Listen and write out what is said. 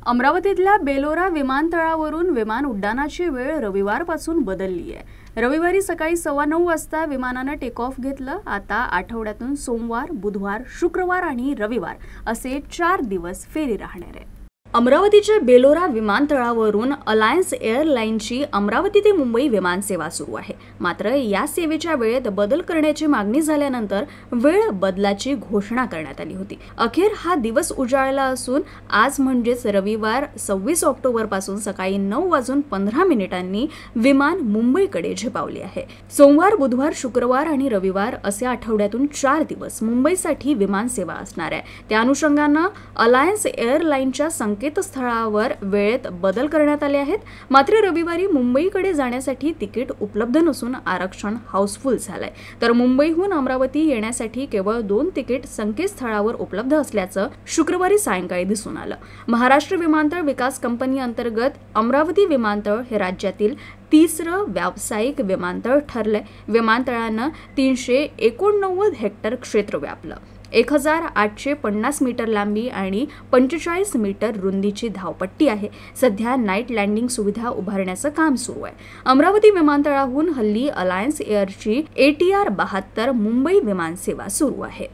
अमरावतीतल्या बेलोरा विमानतळावरून विमान उड्डाणाची वेळ रविवारपासून बदलली आहे। रविवारी सकाळी 9:15 वाजता विमानानं टेक ऑफ घेतलं। आता आठवड्यातून सोमवार, बुधवार, शुक्रवार आणि रविवार असे 4 दिवस फेरी राहणार आहे। अमरावतीच्या बेलोरा विमानतळावरून अलायन्स एअरलाइनची अमरावती ते मुंबई विमानसेवा सुरू आहे। मात्र या सेवेच्या वेळेत बदल करण्याची मागणी झाल्यानंतर वेळ बदलाची घोषणा करण्यात आली होती। अखेर हा दिवस उजाळला असून आज म्हणजेच रविवार 26 ऑक्टोबर पासून सकाळी 9:15 विमान मुंबईकडे झेपावले आहे। सोमवार, बुधवार, शुक्रवार आणि रविवार असे आठवड्यातून 4 दिवस मुंबईसाठी विमानसेवा असणार आहे। त्या अनुषंगाने अलायन्स एअरलाइनच्या संकेतस्थळावर वेळेत बदल करण्यात आले आहेत। मात्र रविवारी मुंबईकडे जाण्यासाठी तिकीट उपलब्ध नसून आरक्षण हाऊसफुल झालंय। तर मुंबईहून अमरावती येण्यासाठी केवळ 2 तिकीट संकेतस्थळावर उपलब्ध असल्याचं शुक्रवारी सायंकाळी दिसून आलं। महाराष्ट्र विमानतळ विकास कंपनी अंतर्गत अमरावती विमानतळ हे राज्यातील 3रं व्यावसायिक विमानतळ ठरलंय। विमानतळानं 389 हेक्टर क्षेत्र व्यापलं। 1850 मीटर लांबी आणि 45 मीटर रुंदीची धावपट्टी आहे। सध्या नाईट लँडिंग सुविधा उभारण्याचं काम सुरू आहे। अमरावती विमानतळाहून हल्ली अलायन्स एअरची ATR 72 मुंबई विमानसेवा सुरू आहे।